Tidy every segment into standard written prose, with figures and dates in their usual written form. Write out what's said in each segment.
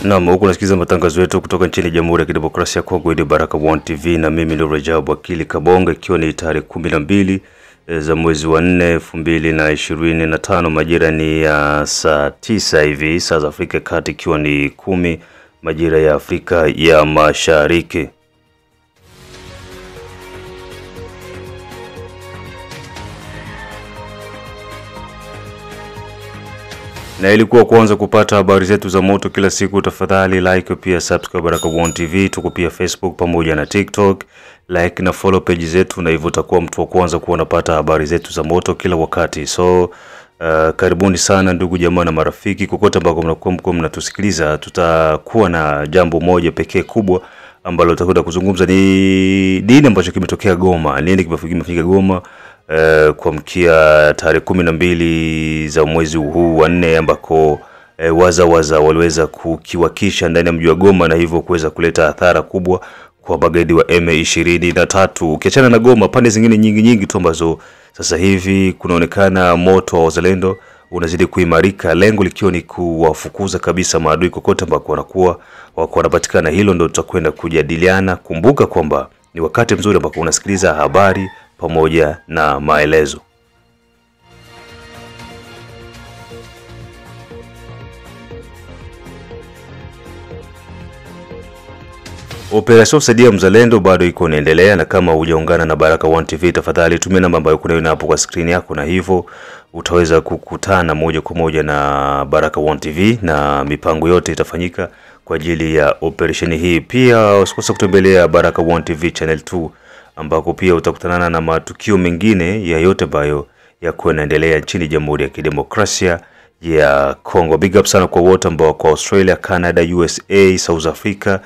Naam, huko nasikiza matangazo yetu kutoka nchini Jamhuri ya Kidemokrasia ya Kongo ni Baraka One TV na mimi ni Rajabu Akili Kabonga, ikiwa ni tarehe 12 za mwezi wa 4 2025, majira ni ya saa 9 hivi saa za Afrika Kati, ikiwa ni 10 majira ya Afrika ya Mashariki. Na ilikuwa kwanza kupata habari zetu za moto kila siku, tafadhali like pia subscribe Baraka One TV. Tuko pia Facebook pamoja na TikTok, like na follow page zetu, na hivyo utakuwa mtu wa kwanza kuwa unapata habari zetu za moto kila wakati. So karibuni sana ndugu jamaa na marafiki kokote ambako mnakuwa mnatusikiliza. Tutakuwa na jambo moja pekee kubwa ambalo tutakwenda kuzungumza, ni nini ambacho kimetokea Goma. Nini kimefika Goma kuamkia tarehe 12 za mwezi huu wa 4, ambako waza waliweza kukiwakisha ndani ya mji wa Goma, na hivyo kuweza kuleta athara kubwa kwa magaidi wa M23. Ukiachana na Goma, pande zingine nyingi tu ambazo sasa hivi kunaonekana moto wa wazalendo unazidi kuimarika, lengo likiwa ni kuwafukuza kabisa maadui kokote ambako wanakuwa wanapatikana. Hilo ndio tutakwenda kujadiliana. Kumbuka kwamba ni wakati mzuri ambako unasikiliza habari pamoja na maelezo. Operation Saidia Mzalendo bado iko inaendelea, na kama hujaungana na Baraka One TV, tafadhali tumia namba ambayo kuna hapo kwa screen yako, na hivyo utaweza kukutana moja kwa moja na Baraka One TV na mipango yote itafanyika kwa ajili ya operation hii. Pia usikose kutembelea Baraka One TV channel 2, ambako pia utakutana na matukio mengine ya yote ambayo yako yanaendelea nchini Jamhuri ya Kidemokrasia ya Kongo. Big up sana kwa wote ambao kwa Australia, Canada, USA, South Africa,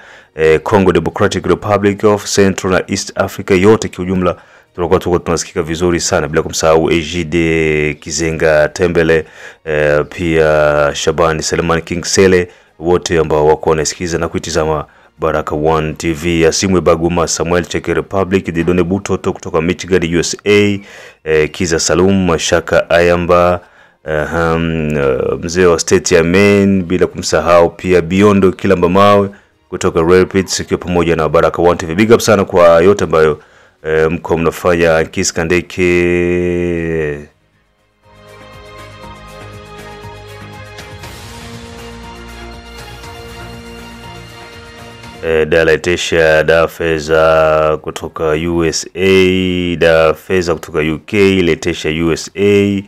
Congo Democratic Republic of Central na East Africa, yote kiujumla tunakuwa tunasikika vizuri sana, bila kumsahau Ejide Kizenga Tembele, pia Shabani Selemani King Sele, wote ambao wako wanasikiza na kuitizama Baraka One TV. ya Simwe Baguma Samuel Czech Republic, Didone Butoto kutoka Michigan USA, Kiza Salum Mashaka Ayamba, mzee wa state ya Maine, bila kumsahau pia Biondo Kilamba Mawe kutoka Rapids, ikiwa pamoja na Baraka One TV. Big up sana kwa yote ambayo mko mnafanya. Kiskandeke Daletesha Dafeza kutoka USA, Dafeza kutoka UK, Letesha USA,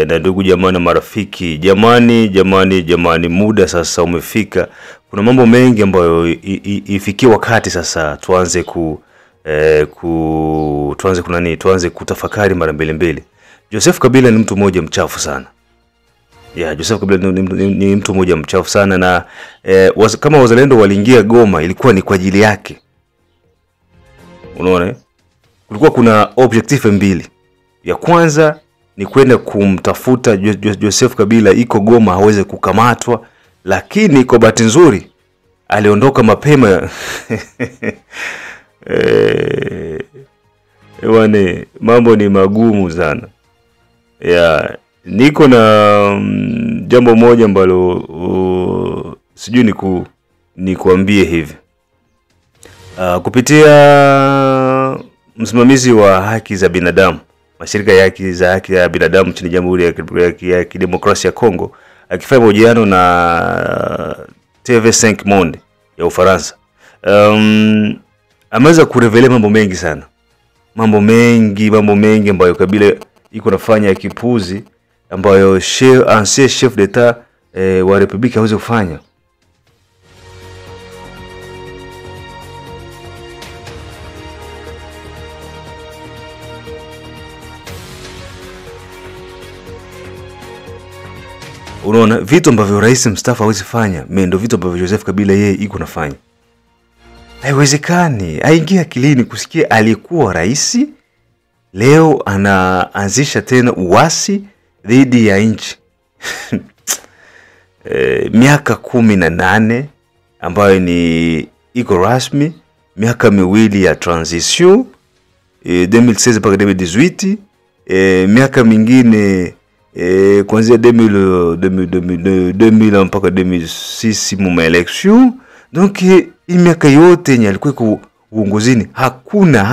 na ndugu jamani na marafiki. Jamani, muda sasa umefika. Kuna mambo mengi ambayo ifikie wakati sasa tuanze tuanze kutafakari mara mbili. Joseph Kabila ni mtu mmoja mchafu sana. Joseph Kabila ni mtu mmoja mchafu sana, na kama wazalendo waliingia Goma ilikuwa ni kwa ajili yake. Unaona? Kulikuwa kuna objective mbili. Ya kwanza ni kwenda kumtafuta Joseph Kabila iko Goma haweze kukamatwa, lakini kwa bahati nzuri aliondoka mapema. Mambo ni magumu sana. Niko na jambo moja ambalo sijui nikuambie hivi. Kupitia msimamizi wa haki za binadamu, mashirika ya haki ya binadamu nchini Jamhuri ya Kidemokrasia ya Kongo, akifanya mahojiano na TV5 Monde ya Ufaransa, ameweza kurevele mambo mengi sana. Mambo mengi ambayo Kabila iko nafanya ya kipuzi, ambayo ancien chef d'etat wa Republika hawezi kufanya. Unaona, vitu ambavyo rais mstaafu hawezi fanya, ndio vitu ambavyo Joseph Kabila yeye iko nafanya. Haiwezekani, haingia akilini kusikia alikuwa rais, leo anaanzisha tena uasi dhidi ya nchi. Miaka 18 ambayo ni iko rasmi, miaka miwili ya transition, 2016 mpaka 2018, miaka mingine kuanzia 2000 mpaka 2006 mu election. Donc miaka yote yenye alikuwa uongozini hakuna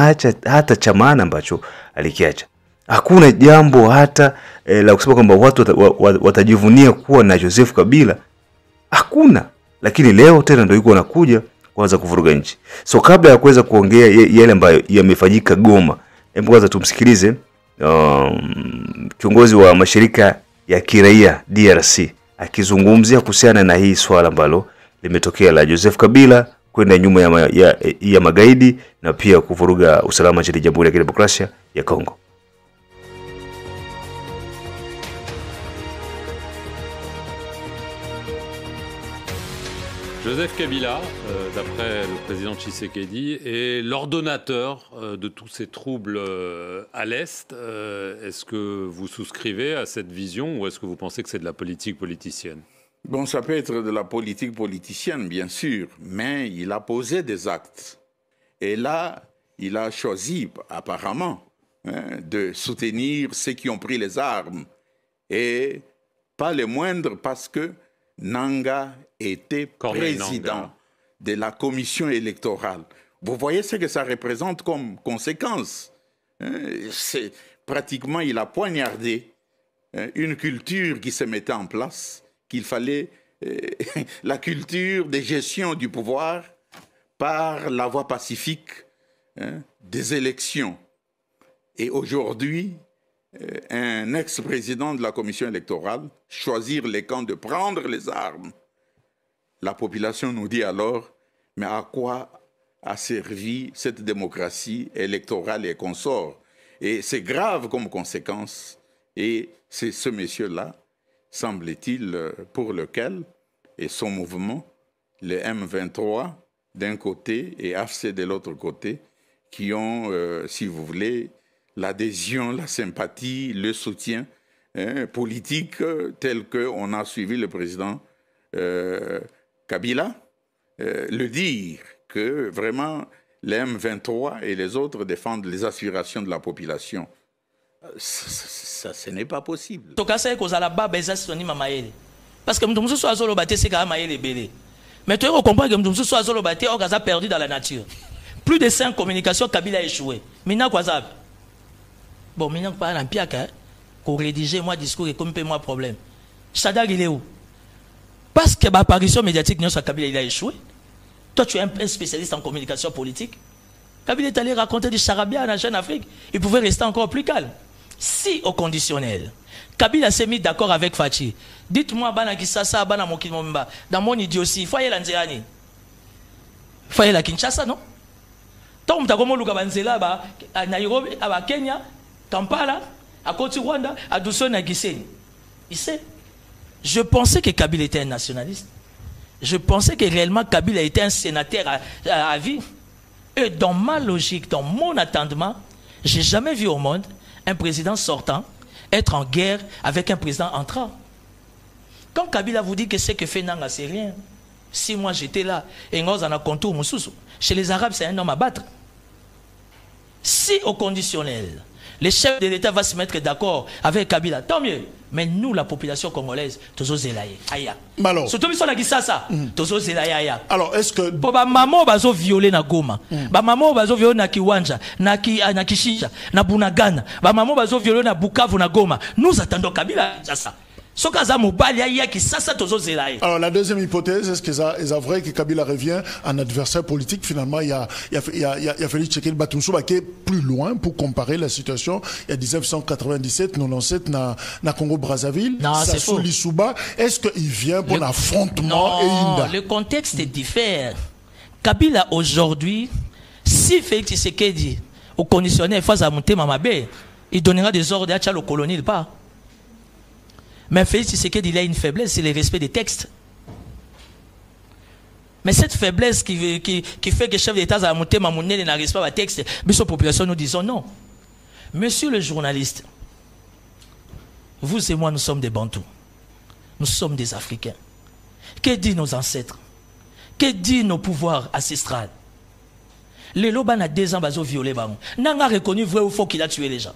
hata chamana ambacho alikiacha. Hakuna jambo hata la kusema kwamba watu watajivunia kuwa na Joseph Kabila. Hakuna. Lakini leo tena ndio yuko anakuja kuanza kuvuruga nchi. So kabla ya kuweza kuongea yale ambayo yamefanyika Goma, hebu kwanza tumsikilize kiongozi wa mashirika ya kiraia DRC akizungumzia kuhusiana na hii swala ambalo limetokea la Joseph Kabila kwenda nyuma ya magaidi na pia kuvuruga usalama nchini Jamhuri ya Kidemokrasia ya Kongo. Joseph Kabila, d'après le président Tshisekedi, est l'ordonnateur de tous ces troubles à l'Est. Est-ce que vous souscrivez à cette vision ou est-ce que vous pensez que c'est de la politique politicienne? Bon, ça peut être de la politique politicienne, bien sûr, mais il a posé des actes. Et là, il a choisi, apparemment, de soutenir ceux qui ont pris les armes. Et pas les moindres, parce que Nanga était président de la commission électorale. Vous voyez ce que ça représente comme conséquence. C'est pratiquement, il a poignardé une culture qui se mettait en place, qu'il fallait la culture de gestion du pouvoir par la voie pacifique des élections. Et aujourd'hui, un ex-président de la commission électorale choisir les camps de prendre les armes. La population nous dit alors, mais à quoi a servi cette démocratie électorale et consort? Et c'est grave comme conséquence. Et c'est ce monsieur-là, semble-t-il, pour lequel, et son mouvement, le M23 d'un côté et AFC de l'autre côté, qui ont, si vous voulez, l'adhésion, la sympathie, le soutien politique tel qu'on a suivi le président Kabila, le dire que vraiment les M23 et les autres défendent les aspirations de la population. Ça, ce n'est pas possible. Parce que mais tu comprends que nous sommes perdus dans la nature. Plus de 5 communications, Kabila a échoué. Maintenant, quoi ça? Bon, maintenant, pas un piac, qu'on rédige moi discours et qu'on paie moi problème. Sadak, il est où? Parce que l'apparition médiatique, Kabila, il a échoué. Toi, tu es un spécialiste en communication politique. Kabila est allé raconter du charabia en Jeune Afrique. Il pouvait rester encore plus calme. Si, au conditionnel, Kabila s'est mis d'accord avec Fachi. Dites-moi, dans mon idiotie, il faut aller à Nzéani. Il faut aller à Kinshasa, non? Tant que tu as à Nairobi, à Kenya, Kampala, à Côte Rwanda, à Douson, à Gisenyi. Il sait. Je pensais que Kabila était un nationaliste. Je pensais que réellement Kabila était un sénateur à vie. Et dans ma logique, dans mon attendement, je n'ai jamais vu au monde un président sortant être en guerre avec un président entrant. Quand Kabila vous dit que ce que fait Nanga, c'est rien. Si moi j'étais là, et nous en a contour Moussoussou, chez les Arabes, c'est un homme à battre. Si au conditionnel, le chef de l'État va se mettre d'accord avec Kabila, tant mieux. Mais nous, la population congolaise, tous zelaye aya. Surtout si on a dit ça, tous zelaye aya. Alors, est-ce que pour ba maman bazo violer na Goma, ba maman bazo violer na Kiwanja, na Kishisha, na Bunagana, ba maman bazo violer na Bukavu na Goma. Nous attendons Kabila ça. Alors la deuxième hypothèse, est-ce que c'est vrai que Kabila revient en adversaire politique? Finalement, il y a fallu checker le Batumsou qui est plus loin pour comparer la situation. Il y a 1997, 97 na Congo-Brazzaville. Non, c'est faux. Est-ce qu'il vient pour l'affrontement? Non, le contexte est différent. Kabila aujourd'hui, si Félix Tshisekedi au conditionnel face à monter Mamabé, il donnera des ordres à le colonel pas. Mais Félix Tshisekedi, il a une faiblesse, c'est le respect des textes. Mais cette faiblesse qui fait que le chef d'État a monté ma monnaie n'a respect des textes, mais sa population nous disons non. Monsieur le journaliste, vous et moi nous sommes des Bantous. Nous sommes des Africains. Que disent nos ancêtres? Que disent nos pouvoirs ancestraux? Les Loban a 2 ans, ils ont violé. N'a reconnu vrai ou faux qu'il a tué les gens.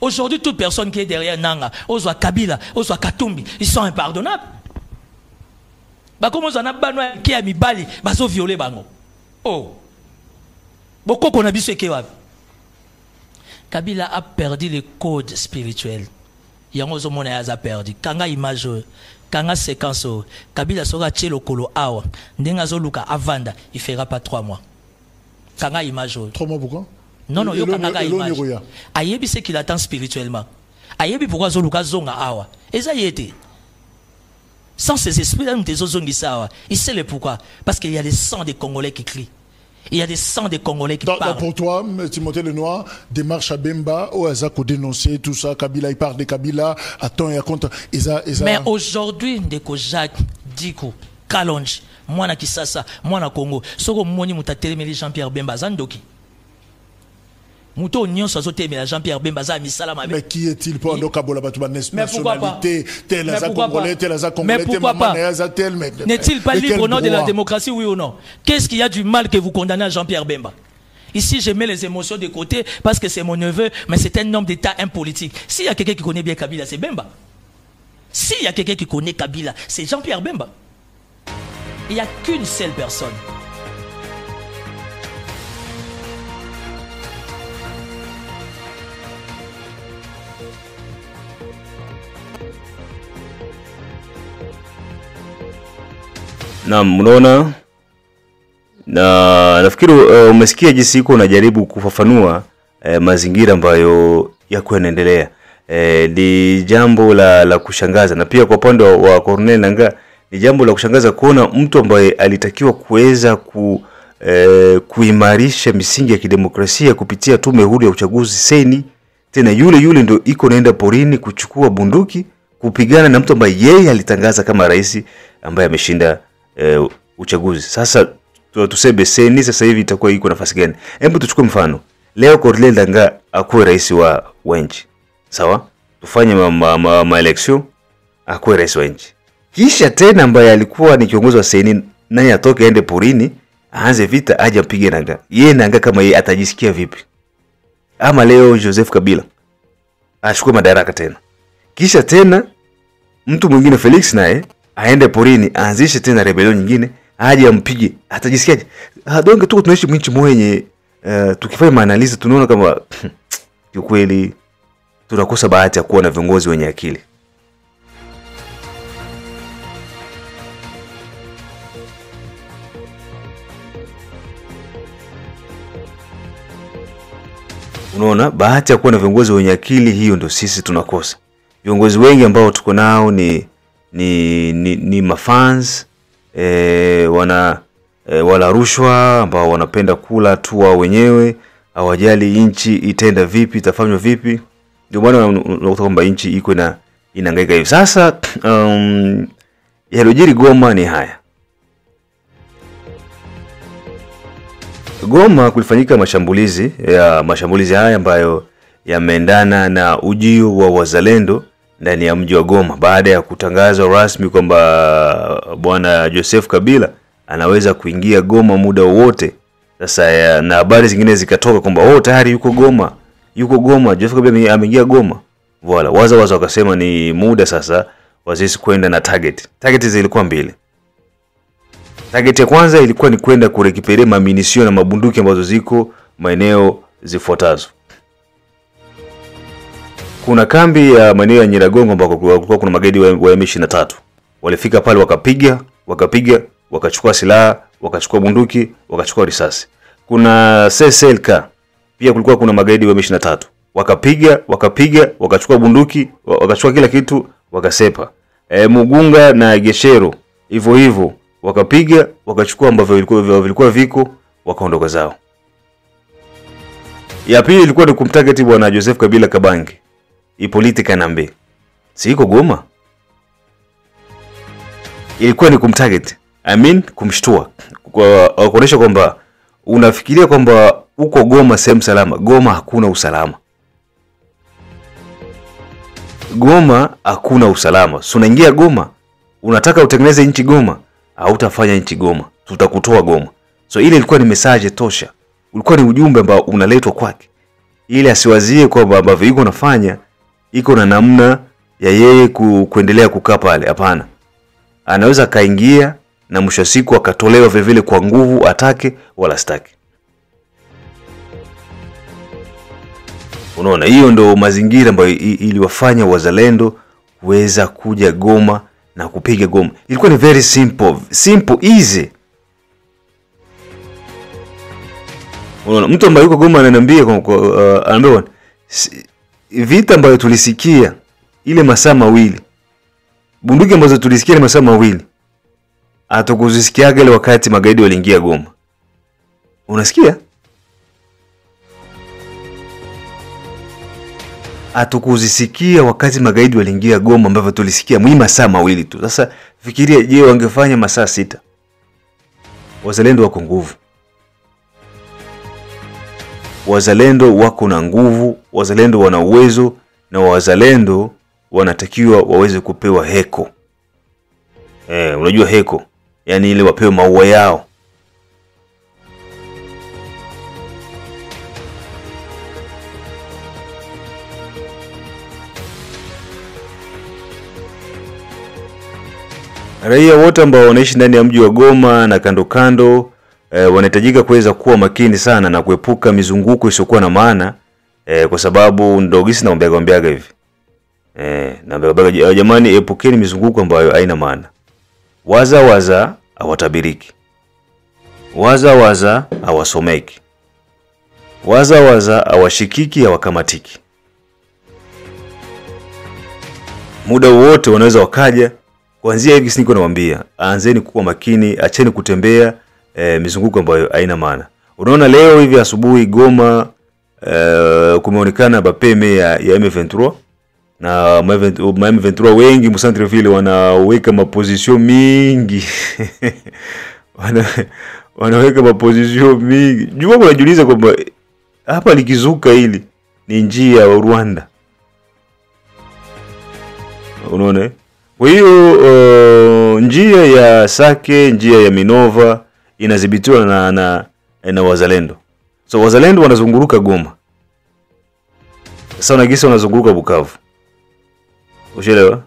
Aujourd'hui, toute personne qui est derrière Nanga, Ozwa Kabila, Ozwa Katumbi, ils sont impardonnables. Comment on a banné qui a mis bali, baso violé bango. Oh. Beaucoup qu'on a vu ce qui est. Kabila a perdu le code spirituel. Yango zo mona a perdu. Kanga image, kanga séquence, Kabila sera tchelo kolo awa. Ndenga zo luka avanda, il fera pas 3 mois. Kanga image. 3 mois pourquoi? Non, non, yo kanga image. Ayebi ce qu'il attend spirituellement. Ayebi pourquoi zo luka zonga awa. Eza yete. Sans ces esprits-là, nous te zongi sawa. Il sait le pourquoi. Parce qu'il y a des sangs des Congolais qui crient. Il y a des sangs des Congolais qui parlent. Pour toi, Timothée Lenoir, démarche à Bemba, Oazako dénoncer tout ça, Kabila, il parle de Kabila, attends et à compte. Mais aujourd'hui, Ndeko Jacques, Diko, Kalonji, moi na Kisasa, moi na Congo, Soko Moni Mutatelemeli Jean-Pierre Bemba, Zandoki. Mouto Nyon Sozote, mais Jean-Pierre Bemba, Misalama. Mais qui est-il pour un Kabola Batouba nationalité, tel Aza Congolais, tel Aza Congolais, mais pourquoi pas? N'est-il pas libre au nom de la démocratie, oui ou non? Qu'est-ce qu'il y a du mal que vous condamnez à Jean-Pierre Bemba? Ici, je mets les émotions de côté parce que c'est mon neveu, mais c'est un homme d'État impolitique. S'il y a quelqu'un qui connaît bien Kabila, c'est Bemba. S'il y a quelqu'un qui connaît Kabila, c'est Jean-Pierre Bemba. Il n'y a qu'une seule personne. Na mnaona na nafikiri umesikia jinsi iko unajaribu kufafanua mazingira ambayo yako yanaendelea. Ni jambo la kushangaza, na pia kwa upande wa Corneille Nangaa ni jambo la kushangaza kuona mtu ambaye alitakiwa kuweza kuimarisha misingi ya kidemokrasia kupitia tume huru ya uchaguzi seni, tena yule ndio iko naenda porini kuchukua bunduki kupigana na mtu ambaye yeye alitangaza kama rais ambaye ameshinda uchaguzi. Sasa tuseme seni sasa hivi itakuwa iko nafasi gani? Hebu tuchukue mfano. Leo Corneille Nangaa akuwe rais wa nchi. Sawa? Tufanye election akuwe rais wa nchi. Kisha tena ambaye alikuwa ni kiongozi wa seni naye atoke aende porini aanze vita aje apige Nangaa. Yeye Nangaa kama yeye atajisikia vipi? Ama leo Joseph Kabila achukue madaraka tena. Kisha tena mtu mwingine Felix naye aende porini aanzishe tena rebellion nyingine aje ampige, atajisikiaje? Donge tuko tunaishi mwinchi mwenye tukifanya maanalizi tunaona kama kweli tunakosa bahati ya kuwa na viongozi wenye akili. Unaona, bahati ya kuwa na viongozi wenye akili, hiyo ndio sisi tunakosa. Viongozi wengi ambao tuko nao ni mafans, wala rushwa, ambao wanapenda kula tu wao wenyewe, hawajali inchi itenda vipi, itafanywa vipi. Ndio maana unakuta kwamba inchi iko inahangaika hivi. Sasa yalojiri Goma ni haya. Goma kulifanyika mashambulizi haya ambayo yameendana na ujio wa wazalendo ndani ya mji wa Goma baada ya kutangazwa rasmi kwamba bwana Joseph Kabila anaweza kuingia Goma muda wote. Sasa na habari zingine zikatoka kwamba tayari yuko Goma, Joseph Kabila ameingia Goma. Voilà, waza wakasema ni muda sasa wazisi kwenda na target. Target zilikuwa mbili. Target ya kwanza ilikuwa ni kwenda kurekipere maminisio na mabunduki ambazo ziko maeneo zifuatazo. Kuna kambi ya maeneo ya Nyiragongo ambako kulikuwa kuna magaidi wa M23. Walifika pale wakapiga, wakachukua silaha, wakachukua bunduki, wakachukua risasi. Kuna CSLK pia kulikuwa kuna magaidi wa M23. Wakapiga, wakachukua bunduki, wakachukua kila kitu, wakasepa. Mugunga na Geshero hivyo wakapiga, wakachukua ambavyo vilikuwa viko, wakaondoka zao. Ya pili ilikuwa ni kumtarget bwana Joseph Kabila Kabange. Ipolitika nambe. Si iko Goma. Ilikuwa ni kumtarget. Kumshtua. Kuonesha kwamba unafikiria kwamba uko Goma sehemu salama. Goma hakuna usalama. So unaingia Goma, unataka utengeneze nchi Goma, hautafanya nchi Goma. Tutakutoa Goma. So ile ilikuwa ni message tosha. Ulikuwa ni ujumbe ambao unaletwa kwake. ili asiwazie kwamba ambavyo iko nafanya iko na namna ya yeye kuendelea kukaa pale. Hapana, anaweza kaingia na mwisho siku akatolewa vile vile kwa nguvu, atake wala staki. Unaona, hiyo ndo mazingira ambayo iliwafanya wazalendo kuweza kuja Goma na kupiga Goma. Ilikuwa ni very simple, easy. Unaona, mtu ambaye yuko Goma ananiambia anambia vita ambayo tulisikia ile masaa mawili, bunduki ambazo tulisikia ile masaa mawili, hatukuzisikiaga ile wakati magaidi waliingia Goma. Unasikia? Hatukuzisikia wakati magaidi waliingia Goma, ambavyo tulisikia masaa mawili tu. Sasa fikiria, je, wangefanya masaa 6? Wazalendo wako nguvu. Wazalendo wako na nguvu, wazalendo wana uwezo, na wazalendo wanatakiwa waweze kupewa heko. Unajua heko? Yani ile wapewe maua yao. Raia wote ambao wanaishi ndani ya mji wa Goma na kando kando wanahitajika kuweza kuwa makini sana na kuepuka mizunguko isiyokuwa na maana, kwa sababu ndogisi naombeaga hivi. Naombeaga jamani, epukeni mizunguko ambayo haina maana. Waza hawatabiriki. Waza hawasomeki. Waza hawashikiki, hawakamatiki. Muda wote wanaweza wakaja. Kuanzia hivi niko nawaambia, anzeni kuwa makini, acheni kutembea mizunguko ambayo haina maana. Unaona leo hivi asubuhi Goma kumeonekana bapeme ya M23, na M23 wengi mcentreville wanaweka maposition mingi. wanaweka maposition mingi. Jua kunajiuliza kwamba hapa likizuka hili ni njia ya Rwanda. Unaona? Kwa hiyo njia ya Sake, njia ya Minova inadhibitiwa na wazalendo. So wazalendo wanazunguruka Goma. Sasa unagisa wanazunguruka Bukavu. Ushelewa?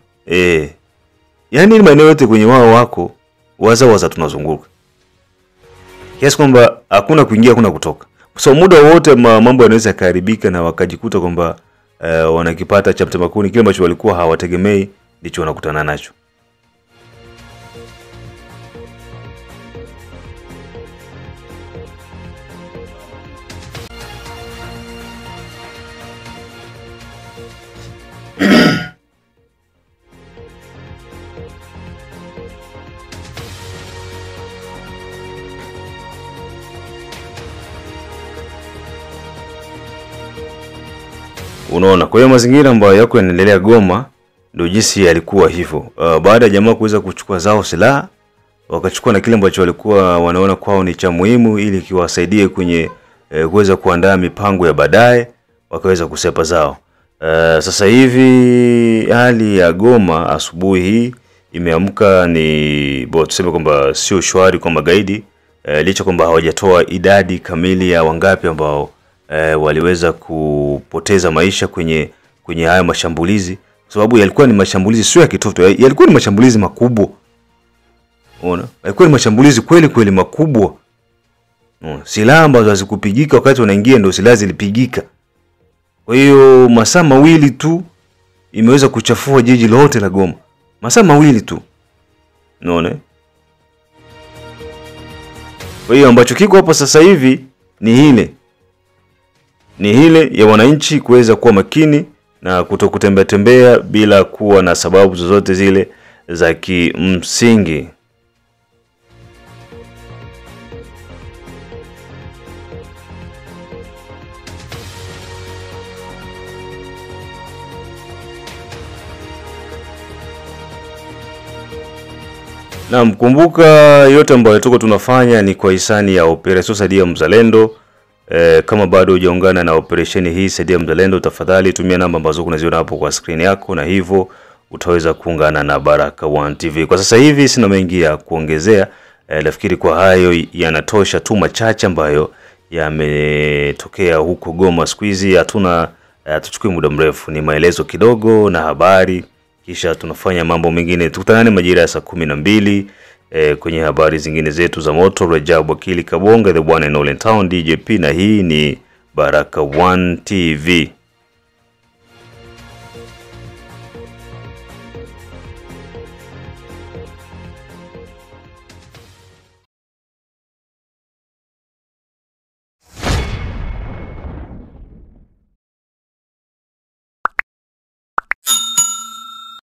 Yaani maeneo yote kwenye wao wako waza tunazunguruka. Kiasi kwamba hakuna kuingia, hakuna kutoka. So muda wote mambo yanaweza kuharibika na wakajikuta kwamba wanakipata cha mtemakuni, kile ambacho walikuwa hawategemei ndicho wanakutana nacho. Unaona, kwa hiyo mazingira ambayo yako yanaendelea Goma ndio jinsi yalikuwa hivyo. Baada ya jamaa kuweza kuchukua zao silaha, wakachukua na kile ambacho walikuwa wanaona kwao ni cha muhimu ili kiwasaidie kwenye kuweza kuandaa mipango ya baadaye, wakaweza kusepa zao. Sasa hivi hali ya Goma asubuhi hii imeamka ni tuseme kwamba sio shwari kwa magaidi, licha kwamba hawajatoa idadi kamili ya wangapi ambao waliweza kupoteza maisha kwenye haya mashambulizi, kwa sababu yalikuwa ni mashambulizi sio ya kitoto, yalikuwa ni mashambulizi makubwa. Unaona, yalikuwa ni mashambulizi kweli makubwa. Silaha ambazo hazikupigika wakati wanaingia ndio silaha zilipigika. Kwa hiyo masaa mawili tu imeweza kuchafua jiji lote la Goma. Masaa mawili tu. Unaona? Kwa hiyo ambacho kiko hapa sasa hivi ni hile ya wananchi kuweza kuwa makini na kutokutembea bila kuwa na sababu zozote zile za kimsingi. Na mkumbuka yote ambayo tuko tunafanya ni kwa hisani ya Operation Saidia Mzalendo. Kama bado hujaungana na operation hii Saidia Mzalendo, tafadhali tumia namba ambazo unaziona hapo kwa screen yako, na hivyo utaweza kuungana na Baraka1 TV. Kwa sasa hivi sina mengi ya kuongezea. Nafikiri kwa hayo yanatosha tu machache ambayo yametokea huko Goma siku hizi. Hatuchukui muda mrefu, ni maelezo kidogo na habari, kisha tunafanya mambo mengine. Tukutanane majira ya saa 12 kwenye habari zingine zetu za moto. Rajabu Akili Kabonga, the one and all in town, DJP, na hii ni Baraka1 TV.